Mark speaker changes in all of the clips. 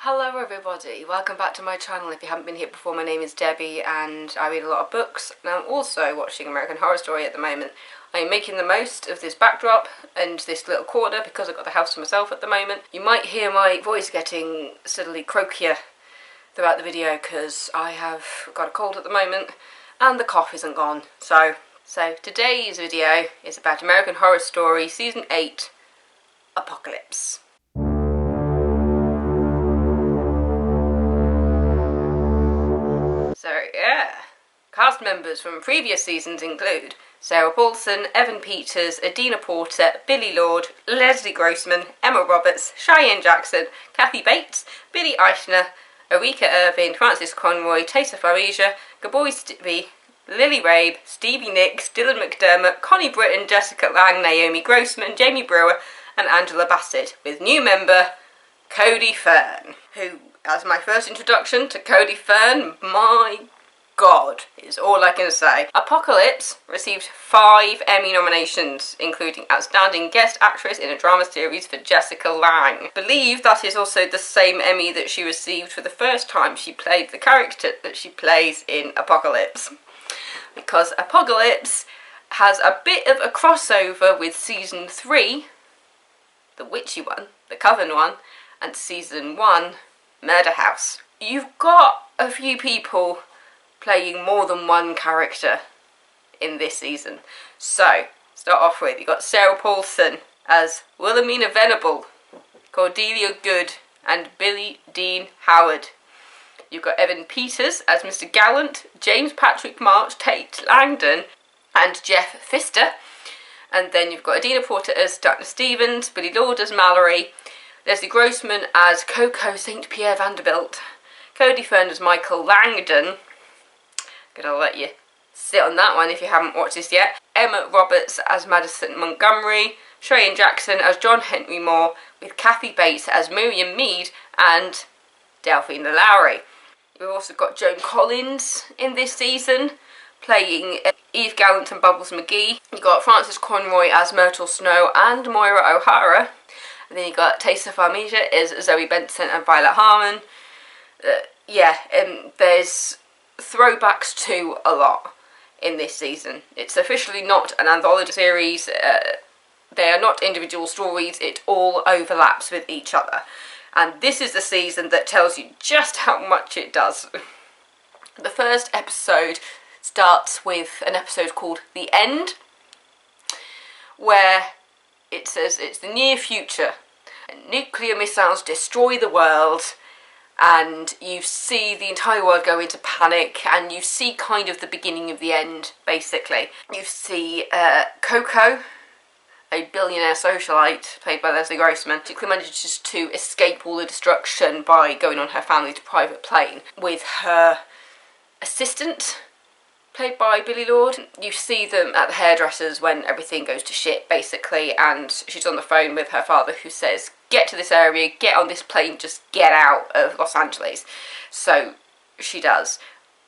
Speaker 1: Hello everybody, welcome back to my channel. If you haven't been here before, my name is Debbie and I read a lot of books and I'm also watching American Horror Story at the moment. I am making the most of this backdrop and this little corner because I've got the house to myself at the moment. You might hear my voice getting steadily croakier throughout the video because I have got a cold at the moment and the cough isn't gone. So today's video is about American Horror Story Season 8, Apocalypse. So yeah, cast members from previous seasons include Sarah Paulson, Evan Peters, Adina Porter, Billy Lord, Leslie Grossman, Emma Roberts, Cheyenne Jackson, Kathy Bates, Billy Eichner, Erika Irving, Frances Conroy, Taysa Farija, Gaboy Stibbe, Lily Rabe, Stevie Nicks, Dylan McDermott, Connie Britton, Jessica Lang, Naomi Grossman, Jamie Brewer and Angela Bassett, with new member Cody Fern, who, as my first introduction to Cody Fern, my god, is all I can say. Apocalypse received 5 Emmy nominations, including Outstanding Guest Actress in a Drama Series for Jessica Lang. I believe that is also the same Emmy that she received for the first time she played the character that she plays in Apocalypse. Because Apocalypse has a bit of a crossover with Season 3, the witchy one, the Coven one, and Season 1, Murder House. You've got a few people playing more than one character in this season. So, start off with, you've got Sarah Paulson as Wilhelmina Venable, Cordelia Good, and Billy Dean Howard. You've got Evan Peters as Mr. Gallant, James Patrick March, Tate Langdon, and Jeff Pfister. And then you've got Adina Porter as Dr. Stevens, Billy Lord as Mallory, Leslie Grossman as Coco St. Pierre Vanderbilt, Cody Fern as Michael Langdon. Gonna let you sit on that one if you haven't watched this yet. Emma Roberts as Madison Montgomery, Cheyenne Jackson as John Henry Moore, with Kathy Bates as Miriam Mead and Delphine Lowry. We've also got Joan Collins in this season, playing Eve Gallant and Bubbles McGee. You've got Frances Conroy as Myrtle Snow and Moira O'Hara. And then you got Taysa Farija as Zoe Benson and Violet Harmon. There's throwbacks to a lot in this season. It's officially not an anthology series. They are not individual stories. It all overlaps with each other. And this is the season that tells you just how much it does. The first episode starts with an episode called The End, where it says it's the near future. Nuclear missiles destroy the world, and you see the entire world go into panic, and you see kind of the beginning of the end, basically. You see Coco, a billionaire socialite, played by Leslie Grossman, she manages to escape all the destruction by going on her family's private plane with her assistant, played by Billy Lord. You see them at the hairdressers when everything goes to shit, basically, and she's on the phone with her father who says, get to this area, get on this plane, just get out of Los Angeles. So she does.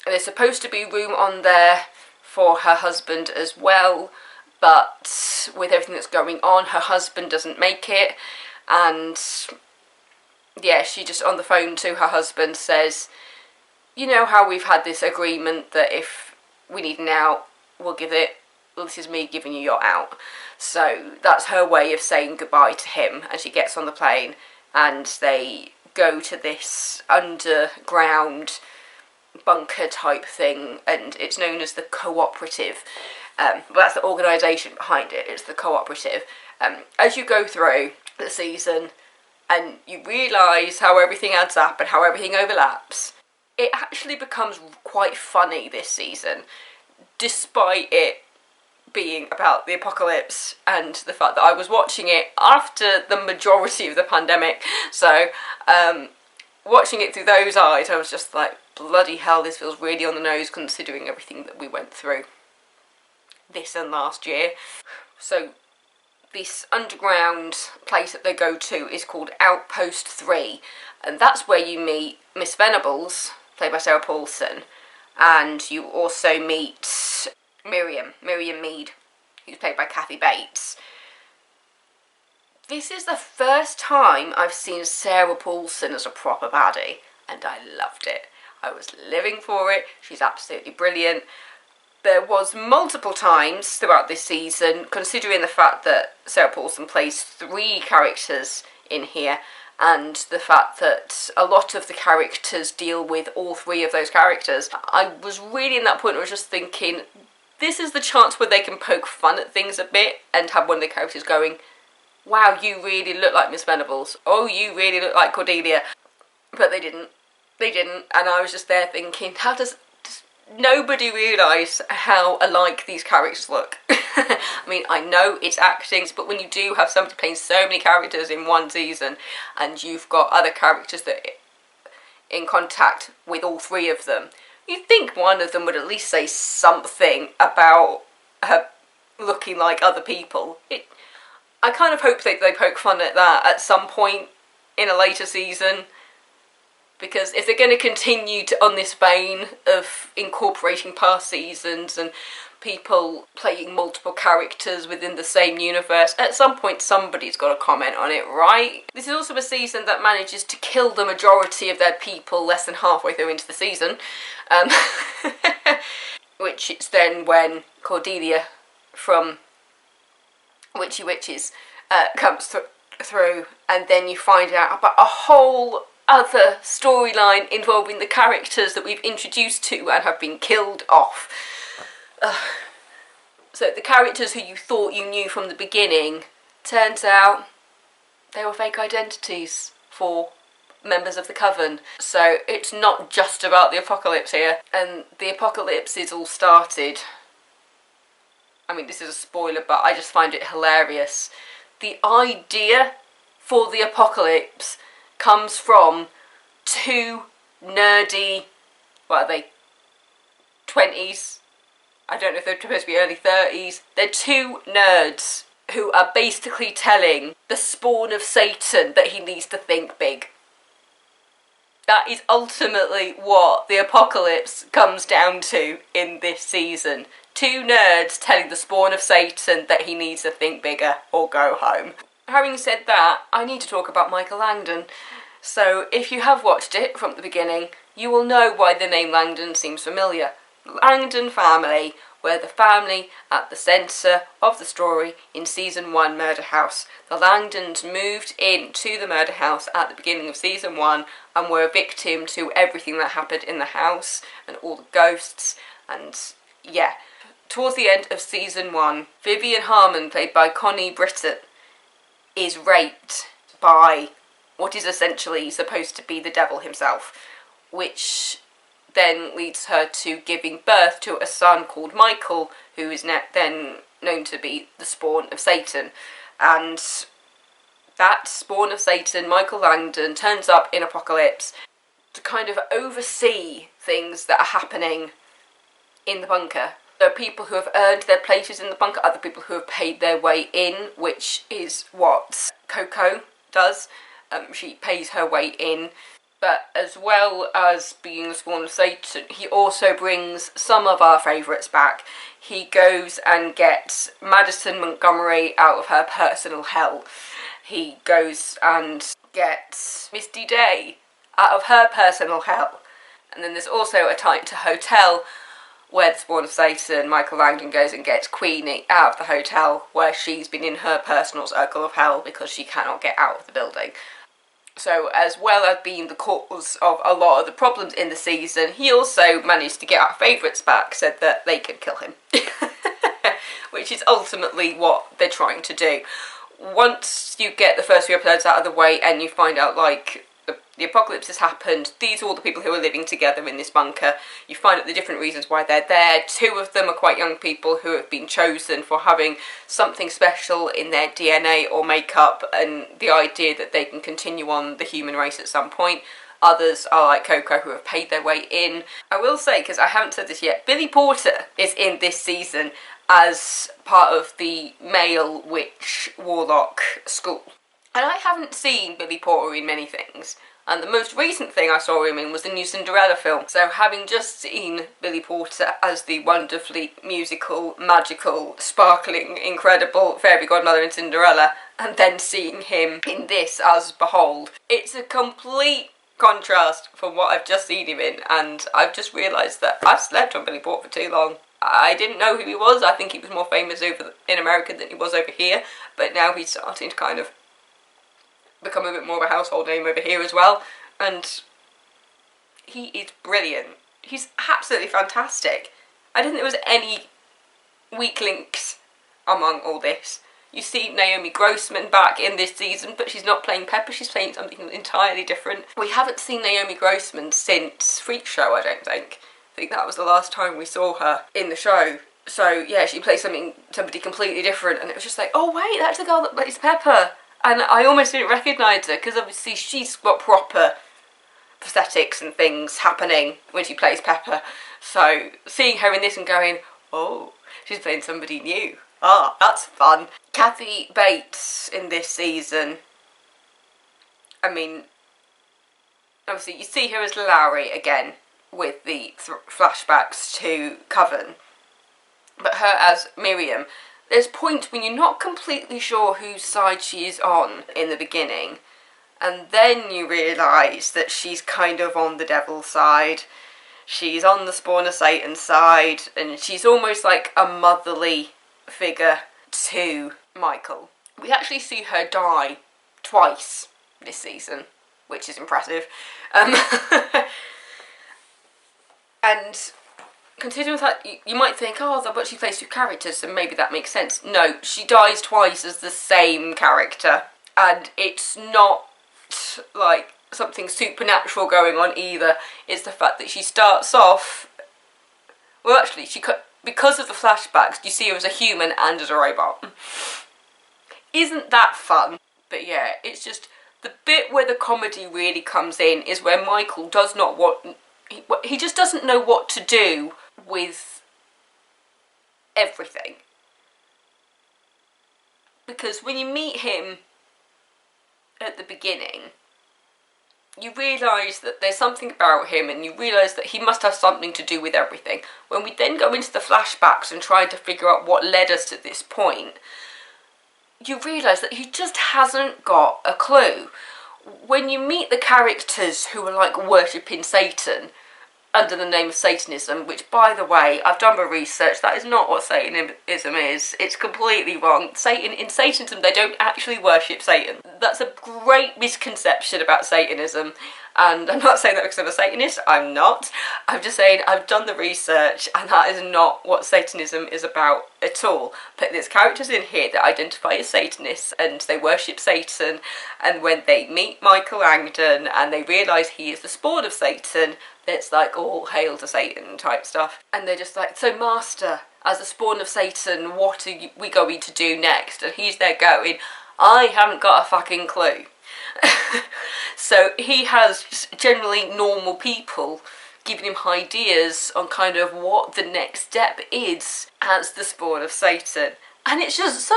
Speaker 1: And there's supposed to be room on there for her husband as well, but with everything that's going on, her husband doesn't make it, and yeah, she just on the phone to her husband says, you know how we've had this agreement that if we need an out, we'll give it. Well, this is me giving you your out. So that's her way of saying goodbye to him, and she gets on the plane and they go to this underground bunker type thing, and it's known as the Cooperative. But that's the organisation behind it. It's the Cooperative. As you go through the season and you realise how everything adds up and how everything overlaps, it actually becomes quite funny this season, despite it being about the apocalypse and the fact that I was watching it after the majority of the pandemic. So watching it through those eyes, I was just like, bloody hell, this feels really on the nose considering everything that we went through this and last year. So this underground place that they go to is called Outpost 3, and that's where you meet Miss Venables, played by Sarah Paulson, and you also meet Miriam Mead, who's played by Kathy Bates. This is the first time I've seen Sarah Paulson as a proper baddie, and I loved it. I was living for it. She's absolutely brilliant. There was multiple times throughout this season, considering the fact that Sarah Paulson plays 3 characters in here, and the fact that a lot of the characters deal with all 3 of those characters. I was really in that point where I was just thinking, this is the chance where they can poke fun at things a bit and have one of the characters going, wow, you really look like Miss Venables. Oh, you really look like Cordelia. But they didn't. They didn't. And I was just there thinking, how does nobody realise how alike these characters look? I mean, I know it's acting, but when you do have somebody playing so many characters in one season, and you've got other characters that are in contact with all 3 of them, you'd think one of them would at least say something about her looking like other people. I kind of hope that they poke fun at that at some point in a later season, because if they're going to continue on this vein of incorporating past seasons and people playing multiple characters within the same universe, at some point somebody's got to comment on it, right? This is also a season that manages to kill the majority of their people less than halfway through into the season, which is then when Cordelia from Witchy Witches comes through, and then you find out about a whole other storyline involving the characters that we've introduced to and have been killed off. So the characters who you thought you knew from the beginning, turns out they were fake identities for members of the Coven. So it's not just about the apocalypse here, and the apocalypse is all started. I mean, this is a spoiler, but I just find it hilarious. The idea for the apocalypse comes from 2 nerdy, what are they, 20s? I don't know if they're supposed to be early 30s. They're 2 nerds who are basically telling the spawn of Satan that he needs to think big. That is ultimately what the apocalypse comes down to in this season. 2 nerds telling the spawn of Satan that he needs to think bigger or go home. Having said that, I need to talk about Michael Langdon. So if you have watched it from the beginning, you will know why the name Langdon seems familiar. Langdon family were the family at the centre of the story in season 1 Murder House. The Langdons moved into the murder house at the beginning of season 1 and were a victim to everything that happened in the house and all the ghosts, and yeah. Towards the end of season 1, Vivian Harmon, played by Connie Britton, is raped by what is essentially supposed to be the devil himself, which then leads her to giving birth to a son called Michael, who is then known to be the spawn of Satan. And that spawn of Satan, Michael Langdon, turns up in Apocalypse to kind of oversee things that are happening in the bunker. There are people who have earned their places in the bunker, other people who have paid their way in, which is what Coco does. She pays her way in. But as well as being the spawn of Satan, he also brings some of our favourites back. He goes and gets Madison Montgomery out of her personal hell. He goes and gets Misty Day out of her personal hell. And then there's also a time to hotel where the spawn of Satan, Michael Langdon, goes and gets Queenie out of the hotel where she's been in her personal circle of hell because she cannot get out of the building. So as well as being the cause of a lot of the problems in the season, he also managed to get our favourites back so that they could kill him. Which is ultimately what they're trying to do. Once you get the first few episodes out of the way and you find out, like, the apocalypse has happened, these are all the people who are living together in this bunker. You find out the different reasons why they're there. 2 of them are quite young people who have been chosen for having something special in their DNA or makeup, and the idea that they can continue on the human race at some point. Others are like Coco, who have paid their way in. I will say, because I haven't said this yet, Billy Porter is in this season as part of the male witch warlock school. And I haven't seen Billy Porter in many things. And the most recent thing I saw him in was the new Cinderella film. So having just seen Billy Porter as the wonderfully musical, magical, sparkling, incredible fairy godmother in Cinderella, and then seeing him in this as Behold, it's a complete contrast from what I've just seen him in, and I've just realised that I've slept on Billy Porter for too long. I didn't know who he was. I think he was more famous over in America than he was over here, but now he's starting to kind of become a bit more of a household name over here as well, and he is brilliant. He's absolutely fantastic. I don't think there was any weak links among all this. You see Naomi Grossman back in this season, but she's not playing Pepper, she's playing something entirely different. We haven't seen Naomi Grossman since Freak Show, I don't think. I think that was the last time we saw her in the show. So yeah, she plays somebody completely different, and it was just like, oh wait, that's the girl that plays Pepper. And I almost didn't recognise her, because obviously she's got proper prosthetics and things happening when she plays Pepper. So seeing her in this and going, oh, she's playing somebody new. Ah, that's fun. Kathy Bates in this season, I mean, obviously you see her as Lowry again with the flashbacks to Coven, but her as Miriam. There's a point when you're not completely sure whose side she is on in the beginning, and then you realise that she's kind of on the devil's side. She's on the spawn of Satan's side, and she's almost like a motherly figure to Michael. We actually see her die twice this season, which is impressive. And considering that, you might think, oh, but she plays two characters, so maybe that makes sense. No, she dies twice as the same character, and it's not like something supernatural going on either. It's the fact that she starts off, well actually, because of the flashbacks, you see her as a human and as a robot. Isn't that fun? But yeah, it's just, the bit where the comedy really comes in is where Michael does not want, he just doesn't know what to do with everything. Because when you meet him at the beginning, you realise that there's something about him, and you realise that he must have something to do with everything. When we then go into the flashbacks and try to figure out what led us to this point, you realise that he just hasn't got a clue. When you meet the characters who are like worshipping Satan under the name of Satanism, which, by the way, I've done my research, that is not what Satanism is. It's completely wrong. In Satanism, they don't actually worship Satan. That's a great misconception about Satanism, and I'm not saying that because I'm a Satanist, I'm not. I'm just saying I've done the research, and that is not what Satanism is about at all. But there's characters in here that identify as Satanists, and they worship Satan, and when they meet Michael Langdon, and they realise he is the spawn of Satan, it's like all hail to Satan type stuff. And they're just like, so Master, as the spawn of Satan, what are we going to do next? And he's there going, I haven't got a fucking clue. So he has just generally normal people giving him ideas on kind of what the next step is as the spawn of Satan. And it's just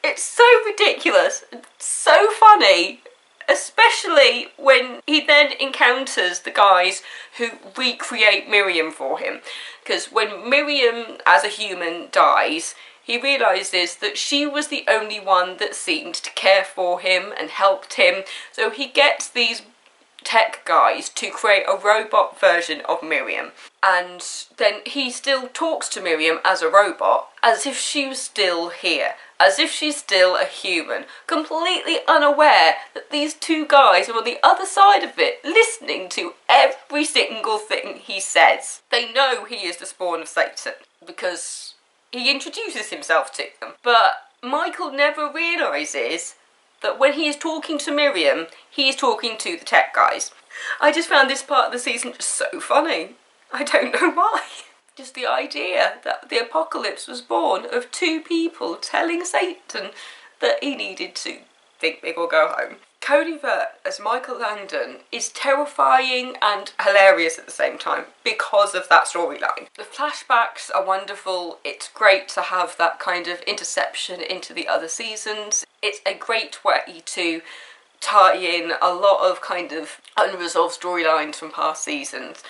Speaker 1: it's so ridiculous, so funny. Especially when he then encounters the guys who recreate Miriam for him. Because when Miriam, as a human, dies, he realises that she was the only one that seemed to care for him and helped him. So he gets these tech guys to create a robot version of Miriam. And then he still talks to Miriam as a robot, as if she was still here. As if she's still a human, completely unaware that these two guys are on the other side of it, listening to every single thing he says. They know he is the spawn of Satan, because he introduces himself to them. But Michael never realises that when he is talking to Miriam, he is talking to the tech guys. I just found this part of the season just so funny. I don't know why. Just the idea that the apocalypse was born of two people telling Satan that he needed to think big or go home. Cody Vert as Michael Langdon is terrifying and hilarious at the same time because of that storyline. The flashbacks are wonderful. It's great to have that kind of interception into the other seasons. It's a great way to tie in a lot of kind of unresolved storylines from past seasons.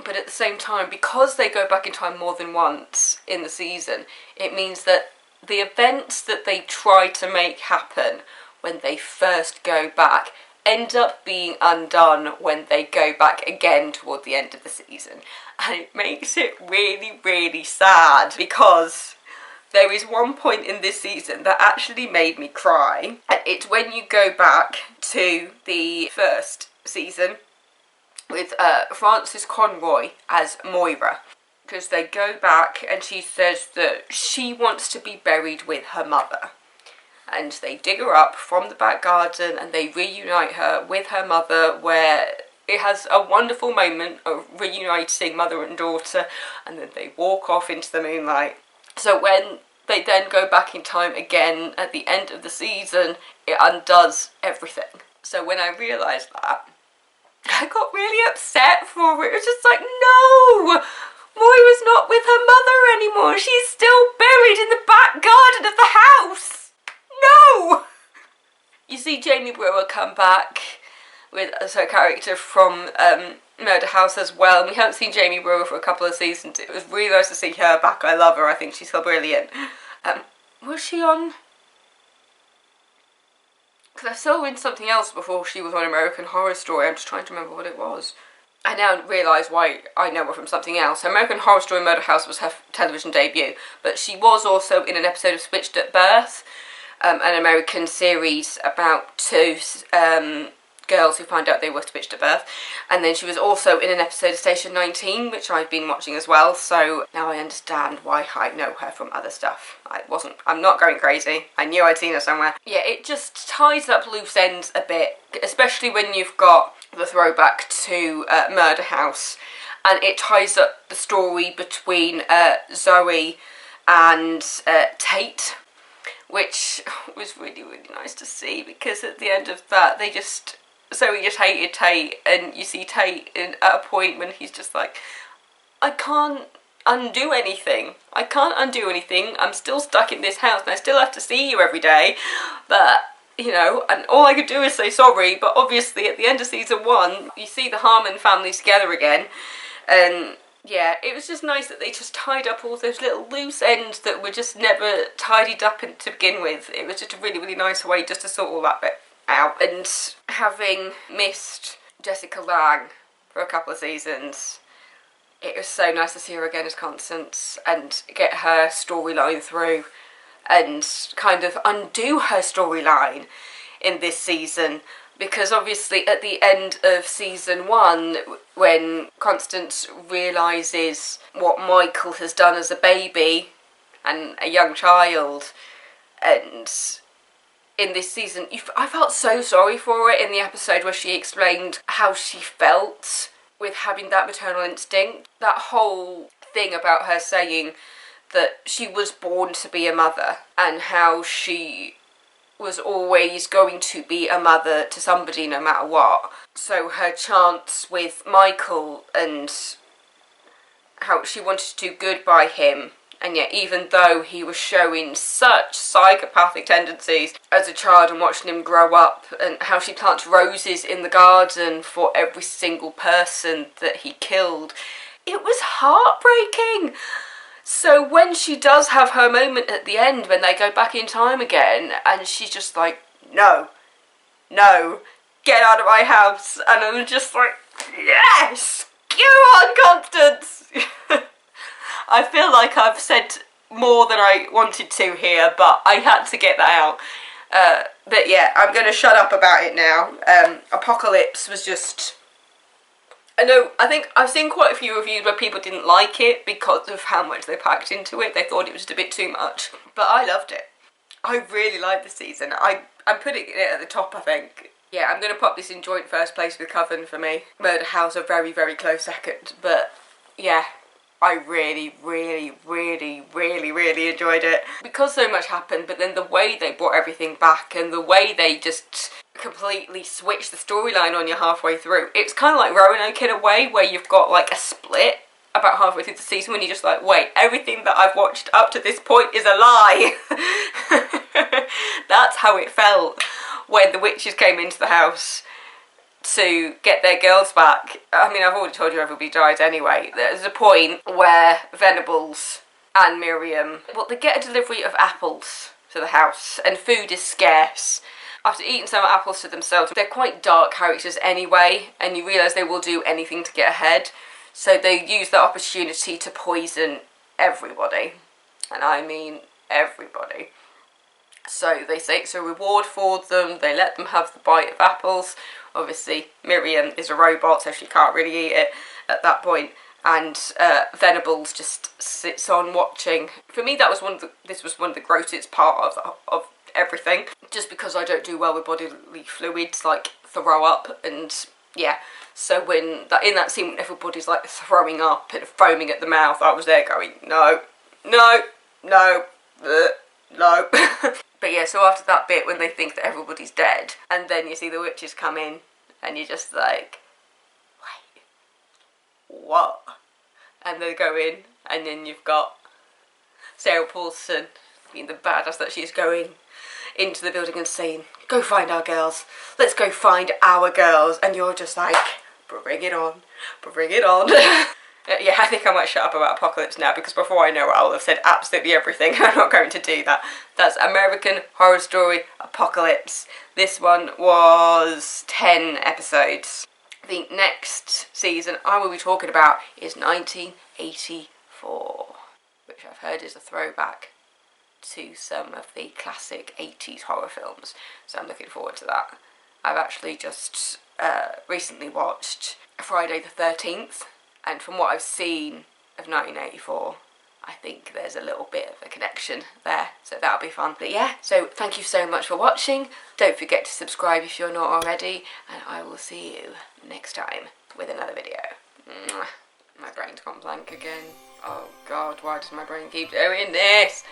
Speaker 1: But at the same time, because they go back in time more than once in the season, it means that the events that they try to make happen when they first go back end up being undone when they go back again toward the end of the season. And it makes it really, really sad, because there is one point in this season that actually made me cry. And it's when you go back to the first season with Frances Conroy as Moira. Because they go back and she says that she wants to be buried with her mother. And they dig her up from the back garden and they reunite her with her mother, where it has a wonderful moment of reuniting mother and daughter, and then they walk off into the moonlight. So when they then go back in time again at the end of the season, it undoes everything. So when I realised that, I got really upset for it. It was just like, no! Moira's not with her mother anymore. She's still buried in the back garden of the house. No! You see Jamie Brewer come back as her character from Murder House as well. And we haven't seen Jamie Brewer for a couple of seasons. It was really nice to see her back. I love her. I think she's so brilliant. Was she on... Because I saw her in something else before she was on American Horror Story. I'm just trying to remember what it was. I now realise why I know her from something else. American Horror Story Murder House was her television debut, but she was also in an episode of Switched at Birth, an American series about two girls who find out they were switched at birth. And then she was also in an episode of Station 19, which I've been watching as well, so now I understand why I know her from other stuff. I'm not going crazy. I knew I'd seen her somewhere. Yeah, it just ties up loose ends a bit, especially when you've got the throwback to Murder House, and it ties up the story between Zoe and Tate, which was really, really nice to see, because at the end of that, Zoe just hated Tate, and you see Tate at a point when he's just like, I can't undo anything. I'm still stuck in this house, and I still have to see you every day, but, you know, and all I could do is say sorry. But obviously at the end of season 1, you see the Harmon family together again, and yeah, it was just nice that they just tied up all those little loose ends that were just never tidied up to begin with. It was just a really, really nice way just to sort all that bit out. And having missed Jessica Lange for a couple of seasons, it was so nice to see her again as Constance and get her storyline through and kind of undo her storyline in this season. Because obviously at the end of season 1, when Constance realises what Michael has done as a baby and a young child, and in this season, I felt so sorry for her in the episode where she explained how she felt with having that maternal instinct. That whole thing about her saying that she was born to be a mother, and how she was always going to be a mother to somebody no matter what. So her chance with Michael, and how she wanted to do good by him, and yet even though he was showing such psychopathic tendencies as a child, and watching him grow up, and how she plants roses in the garden for every single person that he killed, it was heartbreaking. So when she does have her moment at the end, when they go back in time again, and she's just like, no, get out of my house, and I'm just like, yes, go on, Constance. I feel like I've said more than I wanted to here, but I had to get that out. But yeah, I'm going to shut up about it now. Apocalypse was just... I think I've seen quite a few reviews where people didn't like it because of how much they packed into it. They thought it was just a bit too much. But I loved it. I really liked the season. I'm putting it at the top, I think. Yeah, I'm going to pop this in joint first place with Coven for me. Murder House a very, very close second. But yeah, I really, really, really, really, really enjoyed it. Because so much happened, but then the way they brought everything back, and the way they just completely switched the storyline on you halfway through. It's kind of like Roanoke in a way, where you've got like a split about halfway through the season when you're just like, wait, everything that I've watched up to this point is a lie. That's how it felt when the witches came into the house to get their girls back. I mean, I've already told you everybody died anyway. There's a point where Venables and Miriam, well, they get a delivery of apples to the house, and food is scarce. After eating some apples to themselves, they're quite dark characters anyway, and you realise they will do anything to get ahead. So they use that opportunity to poison everybody. And I mean everybody. So they say it's a reward for them, they let them have the bite of apples. Obviously Miriam is a robot, so she can't really eat it at that point. And Venables just sits on watching. For me, this was one of the grossest part of everything. Just because I don't do well with bodily fluids, like throw up, and yeah. So in that scene when everybody's like throwing up and foaming at the mouth, I was there going, no, no, no, no. But yeah, so after that bit when they think that everybody's dead, and then you see the witches come in, and you're just like, wait, what? And they go in, and then you've got Sarah Paulson being the badass that she's going into the building and saying, go find our girls, let's go find our girls, and you're just like, bring it on, bring it on. Yeah, I think I might shut up about Apocalypse now, because before I know it, I'll have said absolutely everything. I'm not going to do that. That's American Horror Story Apocalypse. This one was 10 episodes. The next season I will be talking about is 1984, which I've heard is a throwback to some of the classic 80s horror films, so I'm looking forward to that. I've actually just recently watched Friday the 13th, and from what I've seen of 1984, I think there's a little bit of a connection there, so that'll be fun. But yeah, so thank you so much for watching. Don't forget to subscribe if you're not already, and I will see you next time with another video. Mwah. My brain's gone blank again. Oh God, why does my brain keep doing this?